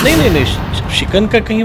नहीं नहीं नहीं, शिकन का कहीं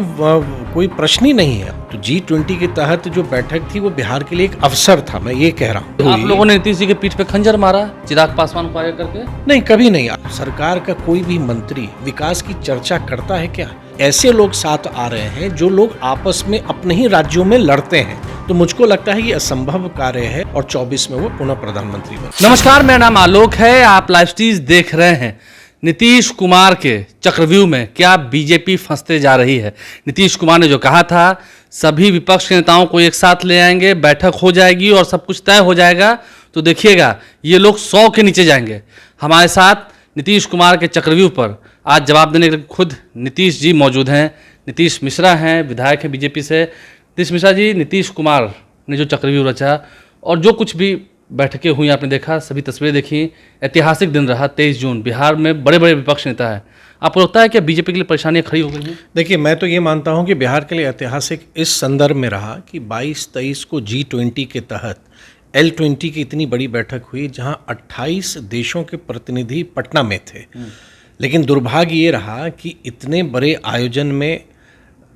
कोई प्रश्न ही नहीं है। तो G20 के तहत जो बैठक थी वो बिहार के लिए एक अवसर था, मैं ये कह रहा हूँ। आप लोगों ने नीतीश जी के पीठ पे खंजर मारा चिराग पासवान को आगे करके? नहीं, कभी नहीं। सरकार का कोई भी मंत्री विकास की चर्चा करता है क्या? ऐसे लोग साथ आ रहे हैं जो लोग आपस में अपने ही राज्यों में लड़ते हैं। तो मुझको लगता है ये असंभव कार्य है और 24 में वो पुनः प्रधानमंत्री बने। नमस्कार, मेरा नाम आलोक है, आप लाइव स्टीज देख रहे हैं। नीतीश कुमार के चक्रव्यूह में क्या बीजेपी फंसते जा रही है? नीतीश कुमार ने जो कहा था सभी विपक्ष के नेताओं को एक साथ ले आएंगे, बैठक हो जाएगी और सब कुछ तय हो जाएगा, तो देखिएगा ये लोग 100 के नीचे जाएंगे। हमारे साथ नीतीश कुमार के चक्रव्यूह पर आज जवाब देने के लिए खुद नीतीश जी मौजूद हैं। नीतीश मिश्रा हैं, विधायक हैं बीजेपी से। नीतीश मिश्रा जी, नीतीश कुमार ने जो चक्रव्यूह रचा और जो कुछ भी बैठकें हुई आपने देखा, सभी तस्वीरें देखी, ऐतिहासिक दिन रहा 23 जून। बिहार में बड़े बड़े विपक्ष नेता है। आपको लगता है कि बीजेपी के लिए परेशानियां खड़ी हो गई हैं? देखिए, मैं तो ये मानता हूँ कि बिहार के लिए ऐतिहासिक इस संदर्भ में रहा कि 22-23 को G20 के तहत L20 की इतनी बड़ी बैठक हुई जहां 28 देशों के प्रतिनिधि पटना में थे। लेकिन दुर्भाग्य ये रहा कि इतने बड़े आयोजन में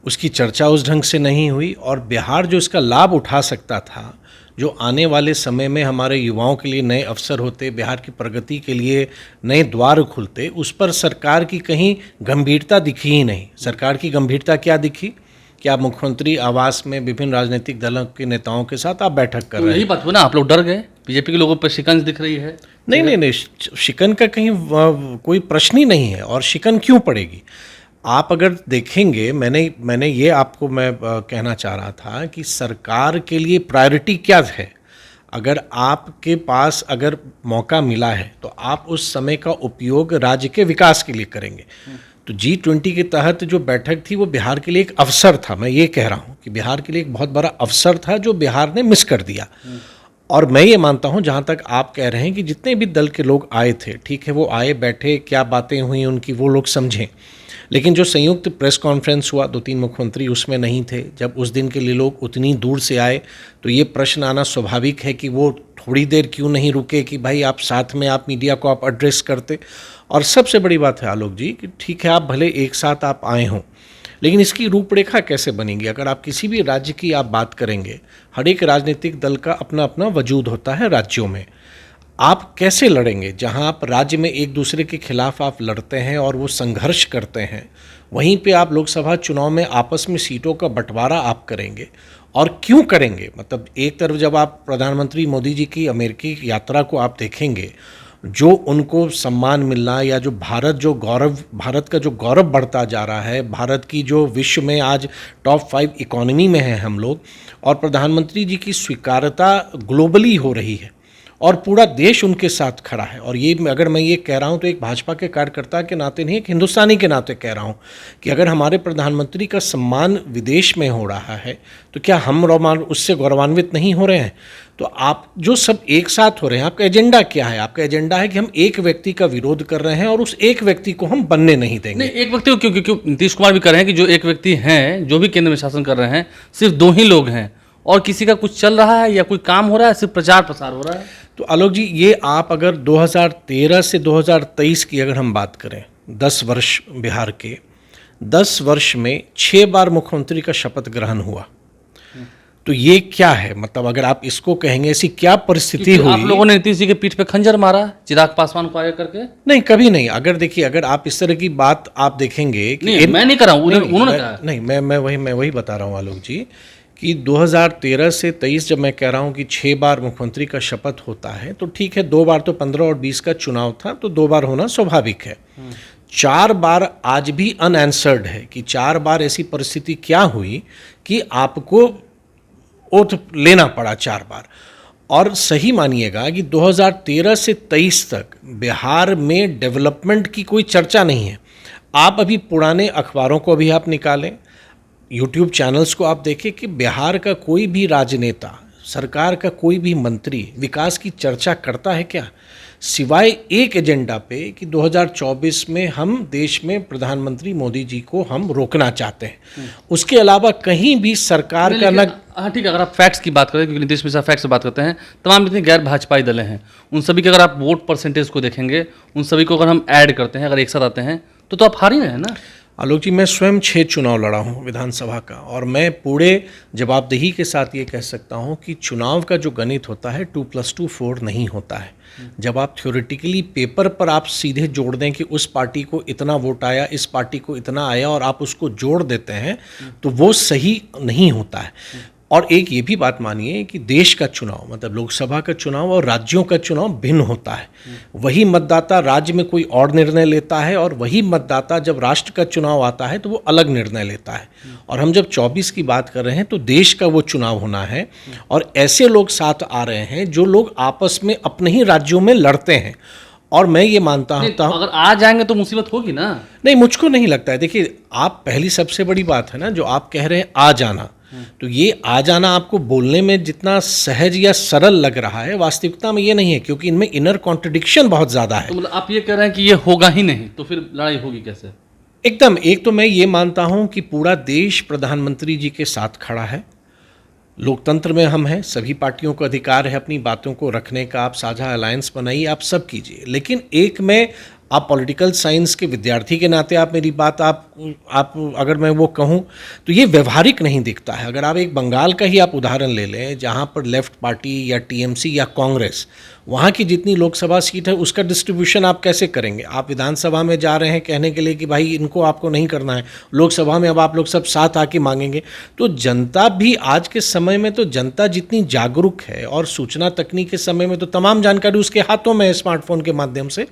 उसकी चर्चा उस ढंग से नहीं हुई और बिहार जो इसका लाभ उठा सकता था, जो आने वाले समय में हमारे युवाओं के लिए नए अवसर होते, बिहार की प्रगति के लिए नए द्वार खुलते, उस पर सरकार की कहीं गंभीरता दिखी ही नहीं। सरकार की गंभीरता क्या दिखी कि आप मुख्यमंत्री आवास में विभिन्न राजनीतिक दलों के नेताओं के साथ आप बैठक कर रहे हैं। यही बात हुआ ना, आप लोग डर गए, बीजेपी के लोगों पर शिकंज दिख रही है। नहीं नहीं नहीं, शिकन का कहीं कोई प्रश्न ही नहीं है। और शिकन क्यों पड़ेगी? आप अगर देखेंगे, मैंने ये आपको मैं कहना चाह रहा था कि सरकार के लिए प्रायोरिटी क्या है। अगर आपके पास अगर मौका मिला है तो आप उस समय का उपयोग राज्य के विकास के लिए करेंगे। तो G20 के तहत जो बैठक थी वो बिहार के लिए एक अवसर था। मैं ये कह रहा हूँ कि बिहार के लिए एक बहुत बड़ा अवसर था जो बिहार ने मिस कर दिया। और मैं ये मानता हूँ, जहाँ तक आप कह रहे हैं कि जितने भी दल के लोग आए थे, ठीक है, वो आए, बैठे, क्या बातें हुई उनकी वो लोग समझें। लेकिन जो संयुक्त प्रेस कॉन्फ्रेंस हुआ, 2-3 मुख्यमंत्री उसमें नहीं थे। जब उस दिन के लिए लोग उतनी दूर से आए तो ये प्रश्न आना स्वाभाविक है कि वो थोड़ी देर क्यों नहीं रुके कि भाई आप साथ में आप मीडिया को आप एड्रेस करते। और सबसे बड़ी बात है आलोक जी कि ठीक है, आप भले एक साथ आप आए हों, लेकिन इसकी रूपरेखा कैसे बनेगी? अगर आप किसी भी राज्य की आप बात करेंगे, हर एक राजनीतिक दल का अपना अपना वजूद होता है राज्यों में। आप कैसे लड़ेंगे? जहां आप राज्य में एक दूसरे के खिलाफ आप लड़ते हैं और वो संघर्ष करते हैं, वहीं पे आप लोकसभा चुनाव में आपस में सीटों का बंटवारा आप करेंगे। और क्यों करेंगे? मतलब एक तरफ जब आप प्रधानमंत्री मोदी जी की अमेरिकी यात्रा को आप देखेंगे, जो उनको सम्मान मिलना या जो भारत का जो गौरव बढ़ता जा रहा है, भारत की जो विश्व में आज टॉप 5 इकोनॉमी में है हम लोग, और प्रधानमंत्री जी की स्वीकार्यता ग्लोबली हो रही है और पूरा देश उनके साथ खड़ा है। और ये अगर मैं ये कह रहा हूँ तो एक भाजपा के कार्यकर्ता के नाते नहीं, एक हिंदुस्तानी के नाते कह रहा हूँ कि अगर हमारे प्रधानमंत्री का सम्मान विदेश में हो रहा है तो क्या हम उससे गौरवान्वित नहीं हो रहे हैं? तो आप जो सब एक साथ हो रहे हैं, आपका एजेंडा क्या है? आपका एजेंडा है कि हम एक व्यक्ति का विरोध कर रहे हैं और उस एक व्यक्ति को हम बनने नहीं देंगे। नहीं, एक व्यक्ति को क्यों नीतीश कुमार भी कर रहे हैं कि जो एक व्यक्ति हैं, जो भी केंद्र में शासन कर रहे हैं, सिर्फ 2 ही लोग हैं और किसी का कुछ चल रहा है या कोई काम हो रहा है, सिर्फ प्रचार प्रसार हो रहा है। तो आलोक जी, ये आप अगर 2013 से 2023 की अगर हम बात करें, 10 वर्ष बिहार के, 10 वर्ष में 6 बार मुख्यमंत्री का शपथ ग्रहण हुआ। तो ये क्या है? मतलब अगर आप इसको कहेंगे, ऐसी क्या परिस्थिति हुई? आप लोगों ने नीतीश जी के पीठ पे खंजर मारा चिराग पासवान को आगे करके? नहीं, कभी नहीं। अगर देखिए, अगर आप इस तरह की बात आप देखेंगे कि नहीं, मैं नहीं कर रहा हूँ, उन्होंने कहा। नहीं, मैं वही बता रहा हूँ आलोक जी कि 2013 से 23 जब मैं कह रहा हूँ कि 6 बार मुख्यमंत्री का शपथ होता है, तो ठीक है, 2 बार तो 15 और 20 का चुनाव था, तो 2 बार होना स्वाभाविक है। 4 बार आज भी अनआंसर्ड है कि 4 बार ऐसी परिस्थिति क्या हुई कि आपको ओथ लेना पड़ा 4 बार। और सही मानिएगा कि 2013 से 23 तक बिहार में डेवलपमेंट की कोई चर्चा नहीं है। आप अभी पुराने अखबारों को भी आप निकालें, यूट्यूब चैनल्स को आप देखें कि बिहार का कोई भी राजनेता, सरकार का कोई भी मंत्री विकास की चर्चा करता है क्या? सिवाय एक एजेंडा पे कि 2024 में हम देश में प्रधानमंत्री मोदी जी को हम रोकना चाहते हैं। उसके अलावा कहीं भी सरकार का न। हाँ ठीक है, अगर आप फैक्ट्स की बात करें, क्योंकि नीतीश मिश्रा फैक्ट्स से बात करते हैं, तमाम जितने गैर भाजपाई दलें हैं उन सभी के अगर आप वोट परसेंटेज को देखेंगे, उन सभी को अगर हम ऐड करते हैं, अगर एक साथ आते हैं तो आप हार ही रहे हैं ना। आलोक जी, मैं स्वयं 6 चुनाव लड़ा हूँ विधानसभा का, और मैं पूरे जवाबदेही के साथ ये कह सकता हूँ कि चुनाव का जो गणित होता है 2+2 4 नहीं होता है। जब आप थ्योरेटिकली पेपर पर आप सीधे जोड़ दें कि उस पार्टी को इतना वोट आया, इस पार्टी को इतना आया, और आप उसको जोड़ देते हैं, तो वो सही नहीं होता है। और एक ये भी बात मानिए कि देश का चुनाव, मतलब लोकसभा का चुनाव और राज्यों का चुनाव भिन्न होता है। वही मतदाता राज्य में कोई और निर्णय लेता है, और वही मतदाता जब राष्ट्र का चुनाव आता है तो वो अलग निर्णय लेता है। और हम जब 24 की बात कर रहे हैं तो देश का वो चुनाव होना है, और ऐसे लोग साथ आ रहे हैं जो लोग आपस में अपने ही राज्यों में लड़ते हैं। और मैं ये मानता हूँ, अगर आ जाएंगे तो मुसीबत होगी ना। नहीं, मुझको नहीं लगता है। देखिए, आप पहली सबसे बड़ी बात है ना, जो आप कह रहे हैं आ जाना, तो ये आ जाना आपको बोलने में जितना सहज या सरल लग रहा है, वास्तविकता में ये नहीं है, क्योंकि इनमें इनर कॉन्ट्रडिक्शन बहुत ज़्यादा है। तो मतलब आप ये कह रहे हैं कि ये होगा ही नहीं, तो फिर लड़ाई होगी कैसे? एकदम। एक तो मैं ये मानता हूं कि पूरा देश प्रधानमंत्री जी के साथ खड़ा है। लोकतंत्र में हम हैं, सभी पार्टियों को अधिकार है अपनी बातों को रखने का। आप साझा अलायंस बनाइए, आप सब कीजिए, लेकिन एक मैं, आप पॉलिटिकल साइंस के विद्यार्थी के नाते आप मेरी बात आप अगर मैं वो कहूँ तो ये व्यवहारिक नहीं दिखता है। अगर आप एक बंगाल का ही आप उदाहरण ले लें, जहाँ पर लेफ्ट पार्टी या टीएमसी या कांग्रेस, वहाँ की जितनी लोकसभा सीट है उसका डिस्ट्रीब्यूशन आप कैसे करेंगे? आप विधानसभा में जा रहे हैं कहने के लिए कि भाई इनको आपको नहीं करना है, लोकसभा में अब आप लोग सब साथ आके मांगेंगे। तो जनता भी आज के समय में, तो जनता जितनी जागरूक है, और सूचना तकनीक के समय में तो तमाम जानकारी उसके हाथों में है स्मार्टफोन के माध्यम से,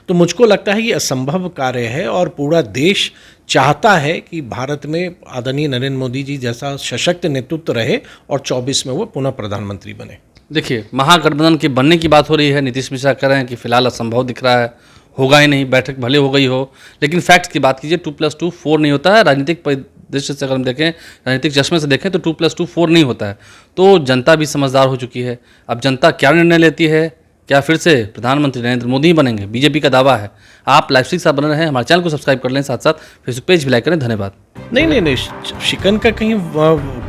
तो मुझको लगता है ये असंभव कार्य है। और पूरा देश चाहता है कि भारत में आदरणीय नरेंद्र मोदी जी जैसा सशक्त नेतृत्व रहे और 24 में वो पुनः प्रधानमंत्री बने। देखिए, महागठबंधन के बनने की बात हो रही है। नीतीश मिश्रा कह रहे हैं कि फिलहाल असंभव दिख रहा है, होगा ही नहीं, बैठक भले हो गई हो। लेकिन फैक्ट्स की बात कीजिए, 2+2 4 नहीं होता है। राजनीतिक परिदृश्य से अगर हम देखें, राजनीतिक चश्मे से देखें, तो 2+2 4 नहीं होता है। तो जनता भी समझदार हो चुकी है। अब जनता क्या निर्णय लेती है, क्या फिर से प्रधानमंत्री नरेंद्र मोदी ही बनेंगे? बीजेपी का दावा है। आप लाइव स्ट्रीम के साथ बने रहें, हमारे चैनल को सब्सक्राइब कर लें, साथ साथ फेसबुक पेज भी लाइक करें। धन्यवाद। नहीं, शिकन का कहीं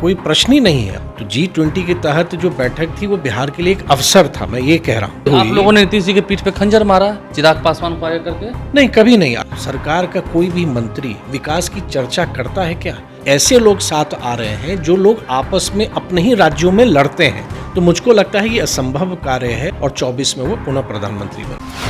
कोई प्रश्न ही नहीं है। तो G20 के तहत जो बैठक थी वो बिहार के लिए एक अवसर था, मैं ये कह रहा हूँ। आप लोगों ने नीतीश जी के पीठ पे खंजर मारा चिराग पासवान को आगे करके? नहीं, कभी नहीं। सरकार का कोई भी मंत्री विकास की चर्चा करता है क्या? ऐसे लोग साथ आ रहे हैं जो लोग आपस में अपने ही राज्यों में लड़ते हैं। तो मुझको लगता है ये असंभव कार्य है, और 24 में वो पुनः प्रधानमंत्री बने।